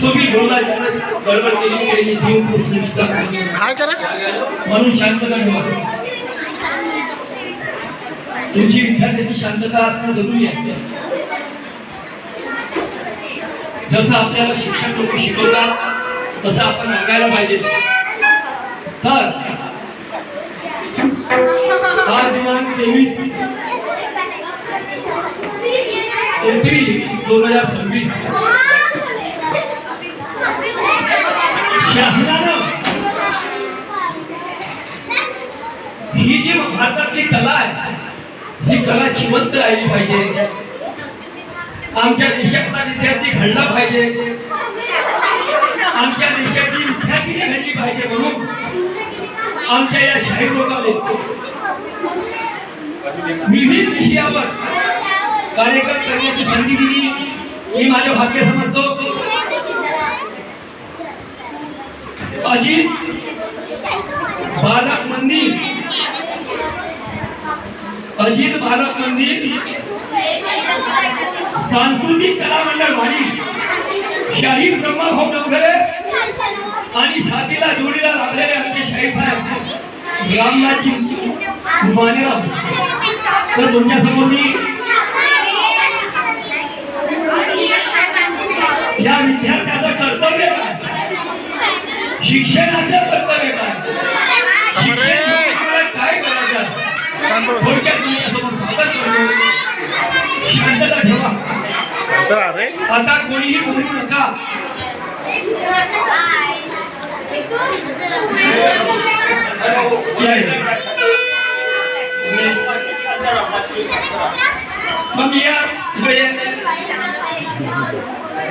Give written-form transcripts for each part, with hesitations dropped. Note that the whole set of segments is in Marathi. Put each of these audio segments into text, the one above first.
तुम्ही बोलला गडबड केली काय करा म्हणून शांतता ठेवा. तुमची विद्यार्थ्याची शांतता असणं जरुरी आहे. जसं आपल्याला शिक्षक लोक शिकवतात तसं आपण वागायला पाहिजे. तर आज दिनांक 23 एप्रिल 2026 शासनानं ही जी भारतातली कला आहे ही कला जिवंत राहिली पाहिजे. आमच्या देशातला विद्यार्थी घडला पाहिजे. आमच्या देशातली विद्यार्थी घडली पाहिजे. म्हणून आमच्या या शाहीर लोकांनी विविध विषयावर कार्यक्रम करण्याची संधी दिली. मी माझे भाग्य समजतो. अजित बालक मंदिर सांस्कृतिक कला मंडळ वाणी शाहीर ब्रह्माभाऊ डोंगरे आणि साथीला जोडीला लागलेले आमचे शाहीर साहेब रामनाथजी मानेराव. तर तुमच्यासमोर मी या विद्यार्थ्याचं कर्तव्य काय, शिक्षणाचं कर्तव्य काय, शिक्षण काय करायचं थोडक्यात तुमच्यासमोर सादर करतो. शांतता ठेवा. आता कोणीही बोलू नका.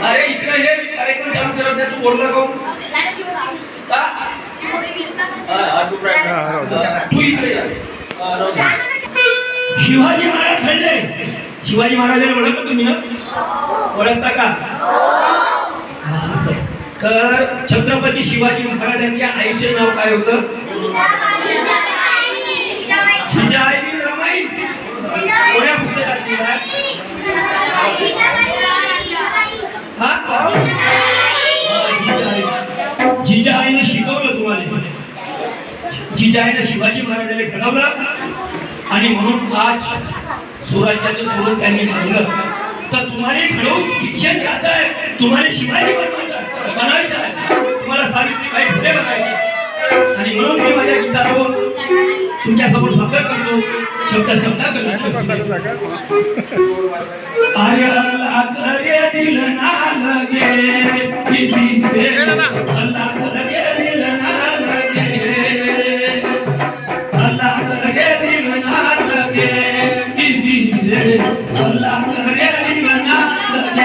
अरे इकडे हे कार्यक्रम चालू करत नाही. तू बोलला का तू इकडे या. शिवाजी महाराज घडले. शिवाजी महाराजांना ओळखलं तुम्ही ना? ओळखता का? तर छत्रपती शिवाजी महाराजांच्या आईचे नाव काय होतं? जिजाई रमाई. कोण्या पुस्तकात लिहिलं? जिजाईने शिकवलं तुम्हाला. जिजाईने शिवाजी महाराजांना घडवलं आणि म्हणून आज स्वराज्याचं धोरण त्यांनी मांडलं. तर तुम्हाला घडवून शिक्षण घ्यायचं आहे. तुम्हाला शिवाजी बनायचं आहे. तुम्हाला सावित्रीबाई फुले बनायचे. आणि म्हणून मी माझ्या गीतातून तुमच्यासमोर सादर करतो. शब्द आर्याला करे दिल ना लगे किसी से अल्लाह करे दिल ना लगे अल्लाह करे दिल ना लगे किसी से अल्लाह करे दिल ना लगे.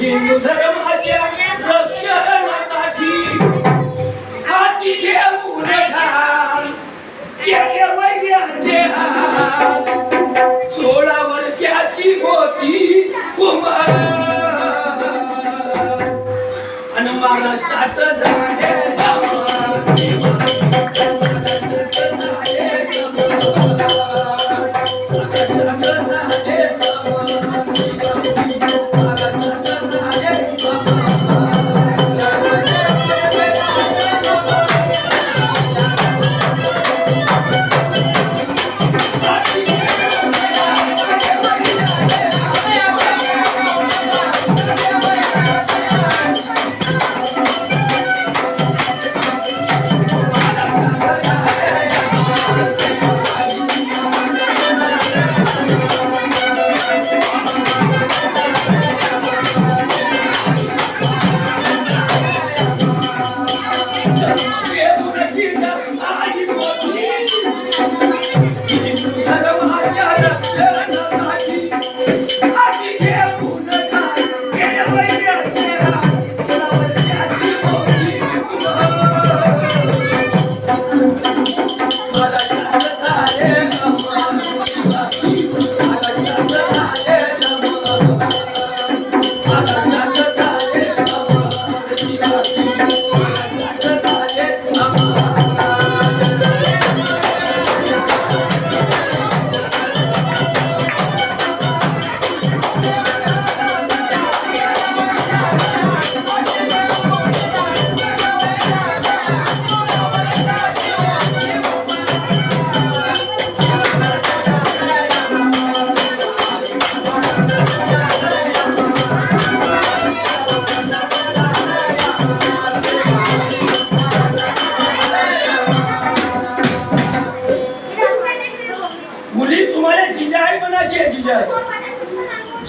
हिंदू धर्माच्या रक्षणासाठी हाती घेऊन ढाल केले वैद्याचे हाल. 16 वर्षाची होती कुमार आणि महाराष्ट्रात झाले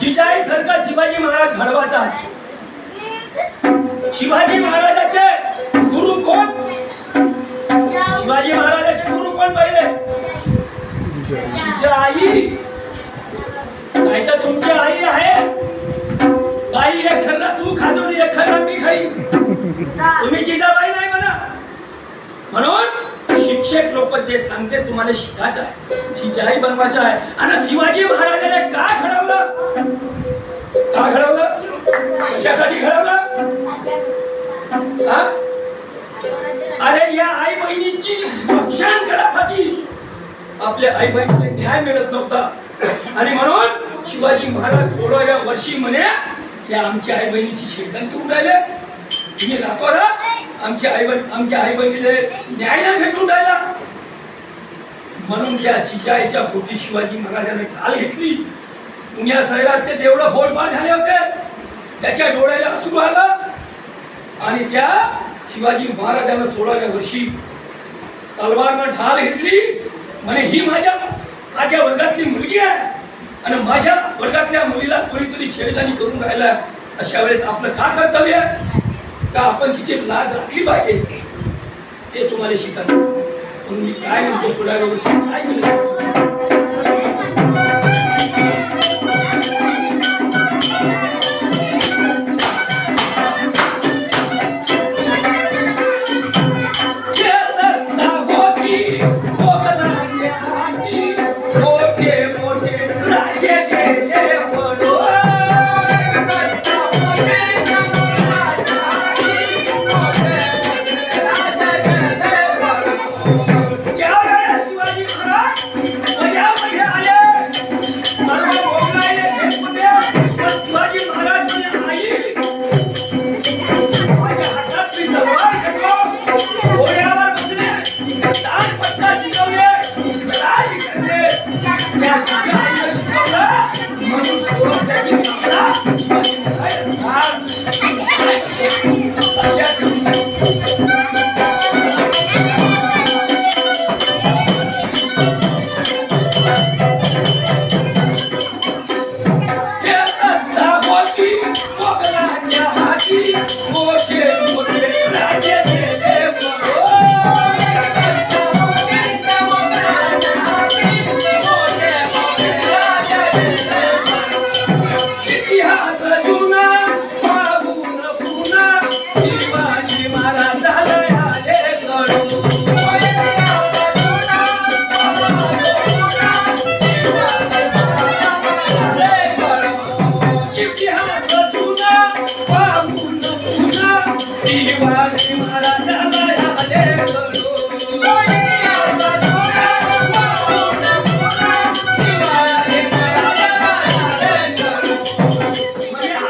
जिजाई सारखा शिवाजी महाराज घडवाचा आहे. शिवाजी महाराजाचे गुरु कोण? शिवाजी महाराजाचे गुरु कोण पहिले? जिजाई. नाही तर तुमची आई आहे. बाई एक खर्रा तू खातो आणि एक खर्रा मी खाई. तुम्ही जिजाबाई नाही म्हणा. म्हणून शिक्षक लोक ते सांगते तुम्हाला शिकायचं आहे, जिजाई बनवायचं आहे. आणि शिवाजी महाराजाने का घडवलं? का घडवलं? कशासाठी घडवलं? अरे या आई बहिणीची रक्षण करासाठी. आपल्या आई बहिणीला न्याय मिळत नव्हता आणि म्हणून शिवाजी महाराज 16व्या वर्षी म्हणे या आमच्या आई बहिणीची शेकन करून राहिले. तुम्ही रातोरात आमच्या आई बहिणीला न्याय नाही भेटून राहिला. म्हणून त्या जिजाईच्या पोटी शिवाजी महाराजांनी ढाल घेतली. पुण्या शहरातले तेवढं फोडफाड झाले होते, त्याच्या डोळ्याला अश्रू आलं आणि त्या शिवाजी महाराजांना 16व्या वर्षी तलवारनं ढाल घेतली. म्हणे ही माझ्या वर्गातली मुलगी आहे आणि माझ्या वर्गातल्या मुलीला कोणीतरी छेडखानी करून राहिला. अशा वेळेस आपलं का कर्तव्य आहे का आपण तिची लाज राखली पाहिजे ते तुम्हाला शिकायचं. म्हणून मी काय म्हणतो 16व्या वर्षी काय केलं?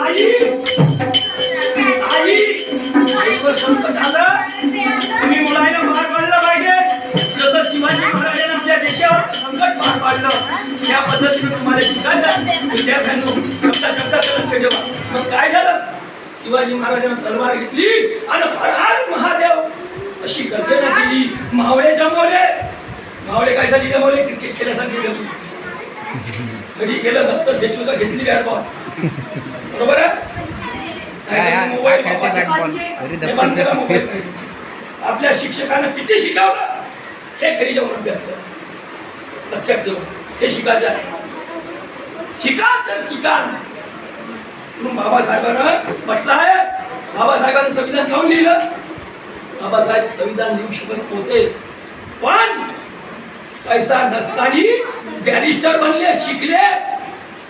आई मग काय झालं? शिवाजी महाराजांनी तलवार घेतली आणि हर हर महादेव अशी गर्जना केली. मावळे जमवले. मावळे काय झाली जमवले? क्रिकेट खेळण्यासाठी जमवली. कधी गेलं दप्तर घेतलं का घेतली बॅट बॉल. बरोबर आहे? मोबाईल आपल्या शिक्षकांना किती शिकवलं हे घरी जाऊन अभ्यास करा. लक्षात ठेवा, हे शिकायचं आहे. शिका तर ठिकाण. म्हणून बाबासाहेबांना म्हटलं आहे. बाबासाहेबांनी संविधान काऊन लिहिलं? बाबासाहेब संविधान लिहू शकत नव्हते, पण पैसा नसताना बॅरिस्टर बनले, शिकले.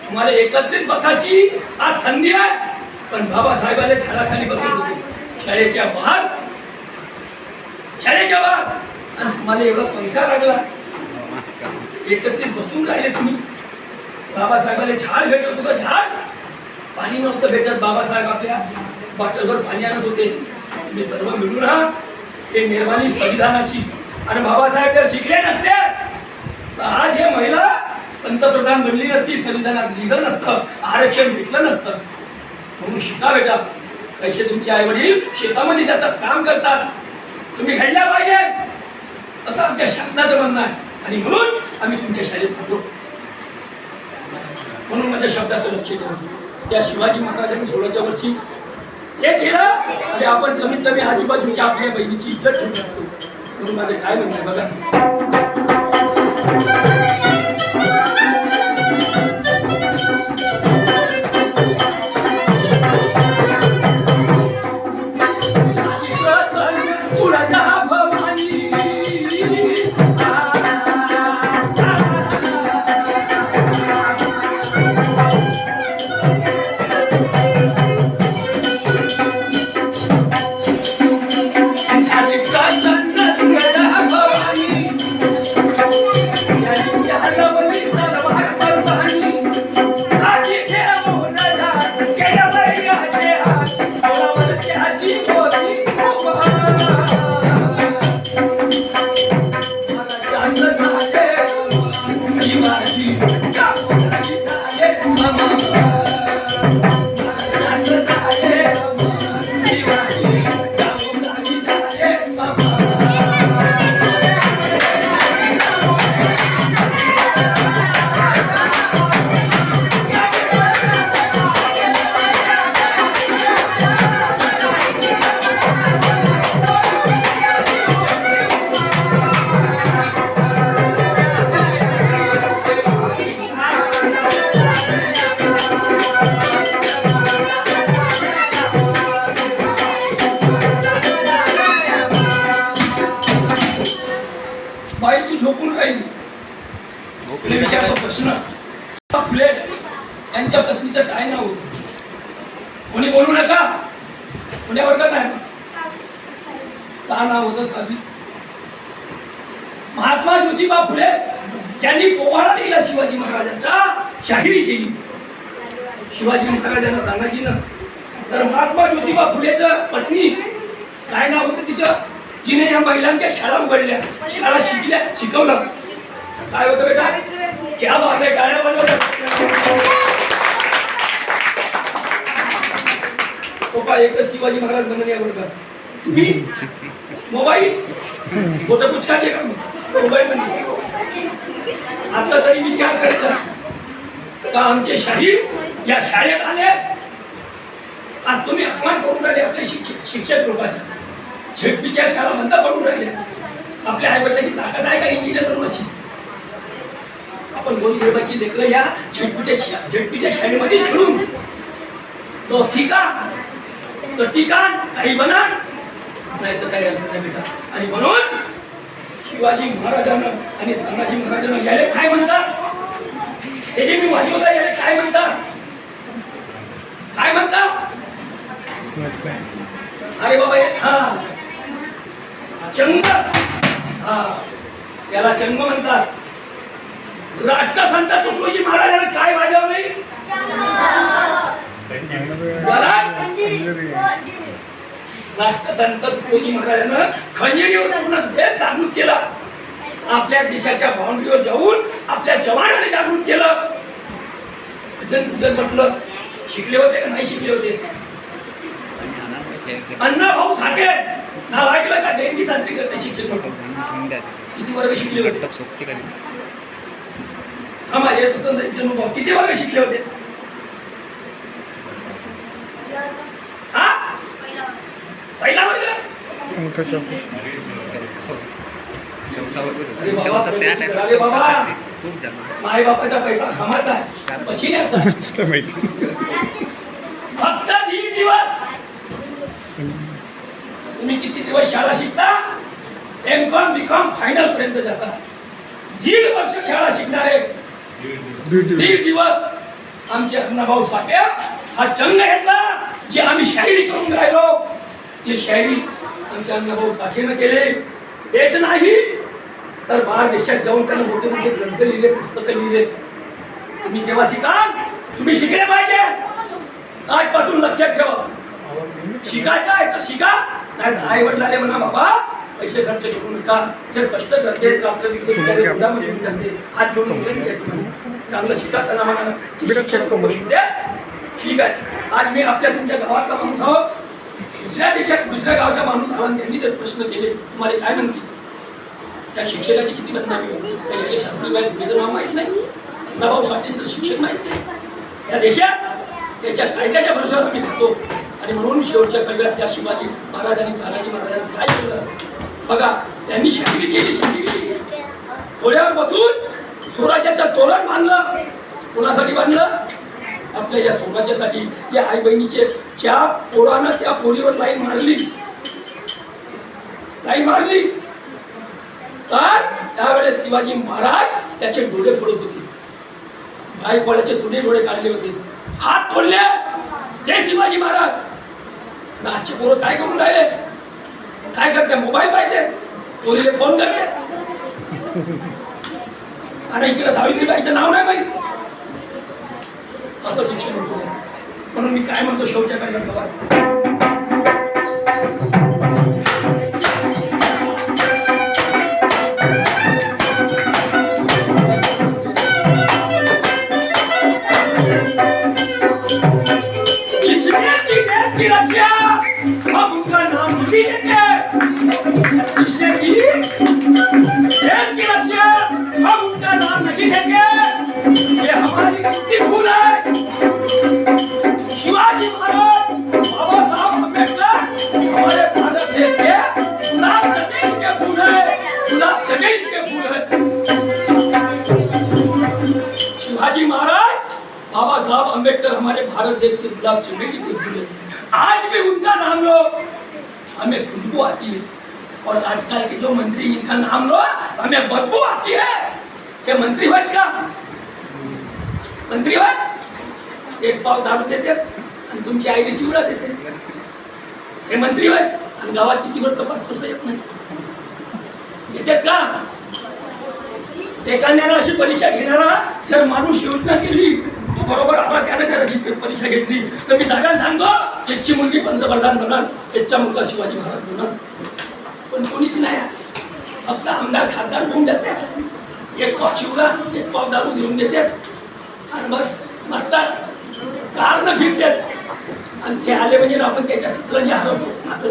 तुम्हाला एकत्रित बसायची आज संधी आहे, पण बाबासाहेबांना झाडाखाली बसत होते शाळेच्या बाहेर. शाळेच्या बाहेर आणि तुम्हाला एवढा पंखा लागला, एकत्रित बसून राहिले तुम्ही. बाबासाहेबांना झाड भेटत होतं, झाड. पाणी नव्हतं भेटत, बाबासाहेब आपल्या बॉटलवर पाणी आणत होते. तुम्ही सर्व मिळून हे मेहरबानी संविधानाची. आणि बाबासाहेब जर शिकले नसते तर आज हे महिला पंतप्रधान बनली नसती, संविधानात लिहिलं नसतं, आरक्षण भेटलं नसतं. म्हणून शिका बेटा. पैसे तुमचे आई वडील शेतामध्ये जातात, काम करतात, तुम्ही घडल्या पाहिजे असं आमच्या शासनाचं म्हणणं आहे. आणि म्हणून आम्ही तुमच्या शाळेत पाठवतो. म्हणून माझ्या शब्दाचं लक्ष ठेवा. त्या शिवाजी महाराजांनी 16च्या वर्षी हे केलं आणि आपण कमीत कमी आजूबाजूच्या आपल्या बहिणीची इज्जत ठेवू शकतो. म्हणून माझं काय म्हणणं आहे बघा. झोपून राहिली. प्रश्न फुले यांच्या पत्नीचं काय नाव होतं? कोणी बोलू नका. कोण्या वर्गात आहे? का नाव होतं? सावित्री. महात्मा ज्योतिबा फुले ज्यांनी पोवाडा लिहिला शिवाजी महाराजांचा, शाहिरी केली शिवाजी महाराजांना तानाजीनं. तर महात्मा ज्योतिबा फुलेचं पत्नी काय नाव होतं तिचं? जिने या महिलांच्या शाळा उघडल्या, शाळा शिकल्या, शिकवलं. काय होतं बेटा? क्या बात आहे. टाळ्या वाजवा. पप्पा एकच शिवाजी महाराज बनून या वर्गात. तुम्ही मोबाईल फोटो पुचकाचे का मोबाईल मध्ये? आता तरी विचार करायचा का आमचे शाहीर या शाळेत आले? आज तुम्ही अपमान करून राहिले आपल्या शिक्षक लोकांचा. झेडपीच्या शाळा बंद पडून राहिल्या. आपल्या आईवडिलांची ताकद आहे का इंजिनियर बनवायची? आपण गोरगरिबाची लेकरं या झेडपीच्या शाळेमध्ये खेळून तो शिका तो ठिकाण काही बना, नाही तर काही अर्थ नाही बेटा. आणि म्हणून शिवाजी महाराजांना आणि तानाजी महाराजांना याले काय म्हणतात? हे जे मी वाचवलं याले काय म्हणतात? काय म्हणतात? अरे बाबा हा चंग, हा याला चंग म्हणतात. राष्ट्रसंत तुकडोजी महाराजांना काय वाजवले? राष्ट्रसंत तुकडोजी महाराजांना खंजिरीवर पूर्ण देश जागृत केला. आपल्या देशाच्या बाउंड्रीवर जाऊन आपल्या जवानाने जागृत केलं. भजन पूजन म्हटलं, शिकले होते का नाही शिकले होते? अण्णा भाऊ साठे नाव ऐकलं का? जयंती साजरी करते शिक्षक लोक. किती वर्ग शिकले होते? हा माझे जन्मभाऊ किती वर्ग शिकले होते? हा पहिला वर्ग. अरे बाबा माय बापाचा पैसा खामाचा आहे पछिन्याचा. फक्त 1.5 दिवस. तुम्ही किती दिवस शाळा शिकता? एम.कॉम बी.कॉम फायनल पर्यंत जाता. 1.5 वर्ष शाळा शिकणारे 1.5 दिवस. आमचे अण्णाभाऊ साठे हा चंग घेतला जे आम्ही शायरी करून राहिलो ते शायरी आमच्या अण्णाभाऊ साठेनं केले. देश नाही तर बाहेर देशात जाऊन त्यांना मोठे मोठे ग्रंथ लिहिले, पुस्तकं लिहिले. तुम्ही केव्हा शिकाल? तुम्ही शिकले पाहिजे. आजपासून लक्षात ठेवा. शिकायचं आहे तर शिका, नाही तर आई वडिलांना म्हणा बाबा पैसे खर्च करू नका, जर कष्ट करते तर आपलं हात जोडून चांगलं शिका. त्यांना म्हणा ठीक आहे. आज मी आपल्या तुमच्या गावातला माणूस आहोत. दुसऱ्या देशात दुसऱ्या गावचा माणूस आला त्यांनी जर प्रश्न केले तुम्हाला काय म्हणते? त्या शिक्षकाची किती बदनामी होती. शास्त्रीबाई तुझं नाव माहीत नाही, अण्णाभाऊ साठेंचं शिक्षक माहीत नाही. या देशात त्याच्या कायद्याच्या भरोशावर आम्ही खातो. आणि म्हणून शेवटच्या काळात त्या शिवाजी महाराजांनी तानाजी महाराजांनी काय केलं बघा. त्यांनी शांती केली. शांती घोड्यावर बसून स्वराज्याचं तोरण बांधलं. कोणासाठी बांधलं? आपल्या या स्वराज्यासाठी. त्या आई बहिणीचे ज्या पोरानं त्या पोरीवर लाईन मारली तर त्यावेळेस शिवाजी महाराज त्याचे डोळे फोडत होते. गायकवाडाचे डोळे काढले होते, हात तोडले ते शिवाजी महाराज. आजचे पोरं काय करून राहिले? काय करते? मोबाईल पाहिजे, पोरीले फोन करते. आणि इकडे सावित्रीबाईचं नाव नाही माहित. असं शिक्षण होतं. म्हणून मी काय म्हणतो शेवटच्या काळात की रक्षा हम उनका नाम नहीं लेते. जिसने की देश की रक्षा हम उनका नाम नहीं लेंगे. ये हमारी कितनी भूल है. शिवाजी महाराज, बाबा साहब अम्बेडकर हमारे भारत देश के गुलाब जमीन के फूल है. गुलाब जमीन के फूल है. शिवाजी महाराज, बाबा साहब अम्बेडकर हमारे भारत देश के गुलाब चमेली के फूल है. आज भी उनका नाम लो हमें खुशबू आती है. और आजकल के जो मंत्री इनका नाम लो हमें बदबू आती है. ये मंत्री हो का? मंत्री हो? एक पाव दारू देते आणि तुमची आईला शिवडा देते. हे मंत्री हो? आणि गावात किती वर्ष 5 वर्ष येत नाही येतात का? एखाद्यानं अशी परीक्षा घेणारा जर माणूस योजना केली तो बरोबर आला, त्याने जर अशी परीक्षा घेतली तर मी दाव्याने सांगतो त्याची मुलगी पंतप्रधान बनणार, त्याचा मुलगा शिवाजी महाराज बनणार. पण कोणीच नाही. फक्त आमदार खासदार होऊन जाते, एक पाव शिवला एक पाव दारू घेऊन देते आणि बस मस्तात कारनं फिरतात. आणि ते आले म्हणजे आपण त्याच्या सत्रांची हरवतो.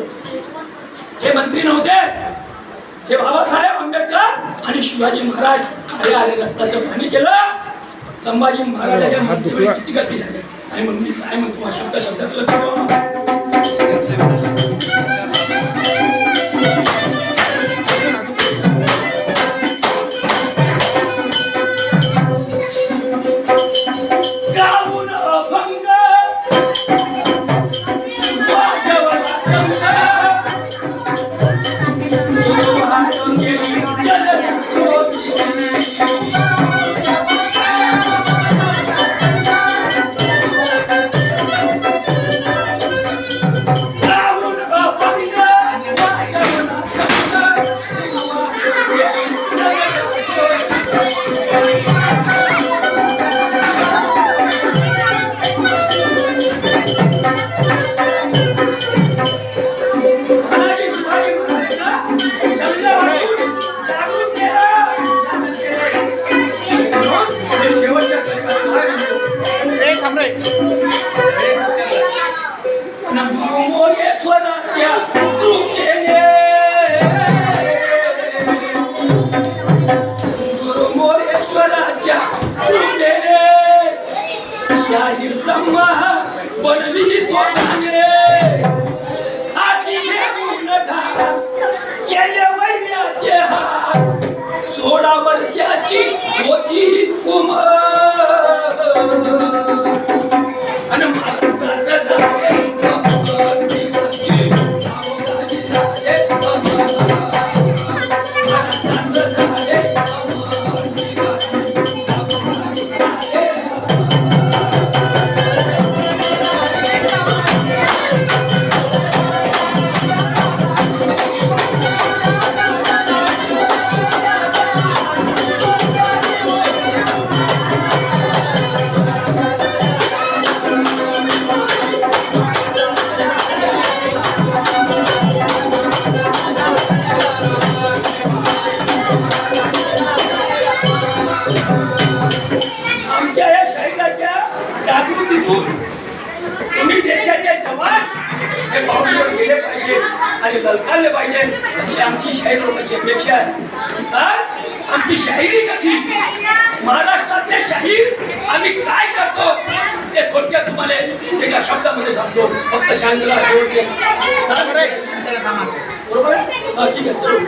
हे मंत्री नव्हते, हे बाबासाहेब आंबेडकर आणि शिवाजी महाराज खरे आले. रक्ताचं पाणी केलं. संभाजी महाराजाच्या मृत्यूवेळी किती गती झाली. आणि म्हणून मी काय म्हणतो शब्दात गाऊन अभंग थांब रे. शंकराच्या कृपेने गुरुमोरेश्वराच्या कृपेने शाहीर ब्रह्मा बनली तोताने हाती घेऊन धारा केले वैर्याचे हात 16 वर्षाची होती उमर आणि माणसाचं झाले आमच्या या शहराच्या जागृतीतून तुम्ही देशाचे जवान हे पावलावर गेले पाहिजे आणि ललकारले पाहिजे अशी आमची शाहीर लोकांची अपेक्षा आहे तर आमची शाहिरी कशी महाराष्ट्रातले शाहीर आम्ही काय करतो ते थोडक्यात तुम्हाला एका शब्दामध्ये सांगतो फक्त शांतला शेवटचे बरोबर आहे ठीक आहे चलो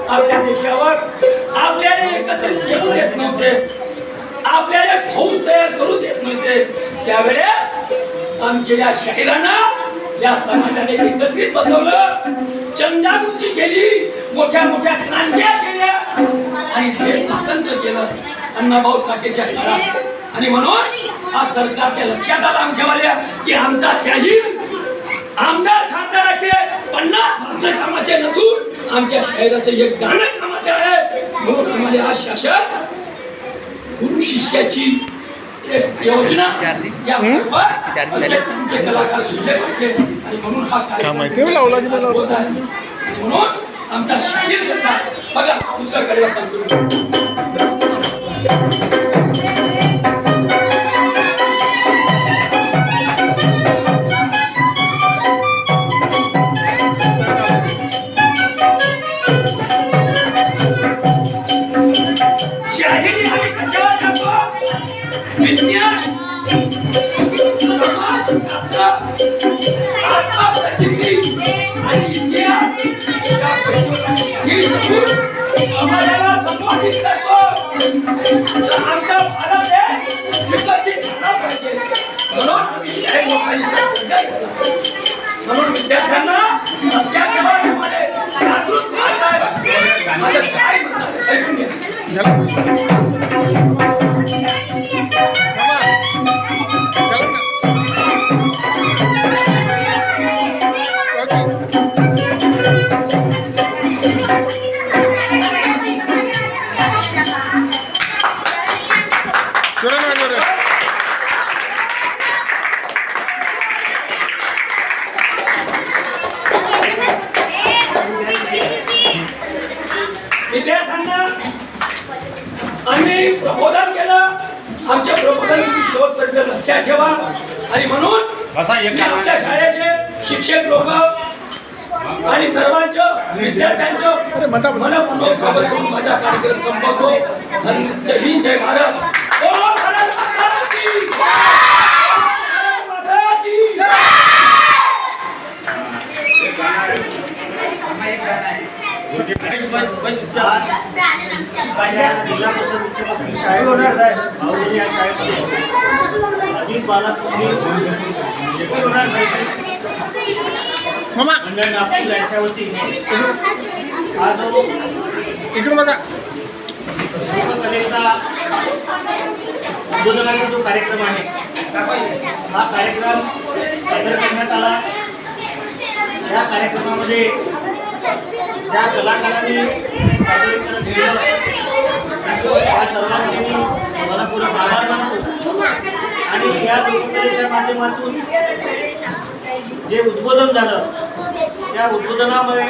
आपल्या देशावर आपल्याला एकत्रित येऊ देत नव्हते आपल्याला फौज तयार करू देत नव्हते त्यावेळेस आमच्या या शाहिरांना या समाजाने एकत्रित बसवलं जनजागृती केली मोठ्या मोठ्या क्रांत्या केल्या आणि देश स्वतंत्र केलं अण्णाभाऊ साठेच्या काळात आणि म्हणून आज सरकारच्या लक्षात आलं आमच्यावाल्या की आमचा शाहीर आमदार खासदाराचे 50 भाषण कामाचे नसून आमच्या शहराचे एक गाणं कामाचे आहे म्हणून आम्हाला आज शासन गुरु शिष्याची एक योजना या आमचे कलाकार दिले पाहिजे आणि म्हणून हा कार्यक्रम होत आहे म्हणून आमचा शाहीर कसा आहे बघा दुसऱ्याकडे सांगतो आमचा भारत देश विकसित झाला पाहिजे म्हणून विद्यार्थ्यांना लक्षात ठेवा जागृत व्हायचं आहे माझं काय म्हणणं ऐकून घ्या प्रबोधन केलं. आमच्या प्रबोधन तुम्ही शेवटपर्यंत लक्षात ठेवा. आणि म्हणून मी आमच्या शाळेचे शिक्षक लोक आणि सर्वांचं विद्यार्थ्यांचं मनपूर्वक स्वागत करून माझा कार्यक्रम संपवतो. जय हिंद, जय भारत. ओ भारत माता की भारत माता की जिल्हा परिषद उच्च प्राथमिक शाळेत भाऊगिरी या शाळेमध्ये अजित बालासुंदरी मंडळ नागपूर यांच्या वतीने हा जो इकडे बघा लोककलेचा उद्बोधनाचा जो कार्यक्रम आहे हा कार्यक्रम सादर करण्यात आला. या कार्यक्रमामध्ये ज्या कलाकारांनी सादरीकरण केलं त्या सर्वांचे मी मनपूर्वक आभार मानतो. आणि या लोककलेच्या माध्यमातून जे उद्बोधन झालं त्या उद्बोधनामुळे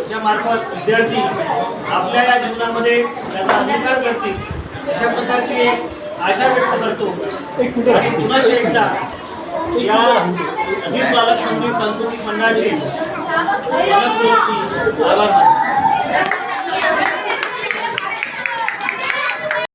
ज्या मार्फत विद्यार्थी आपल्या या जीवनामध्ये त्याचा अंगीकार करतील अशा प्रकारची एक आशा व्यक्त करतो. आणि पुन्हा एकदा या अजित बालासुंदरी सांस्कृतिक मंडळाचे मनपूर्वक आभार मानतो.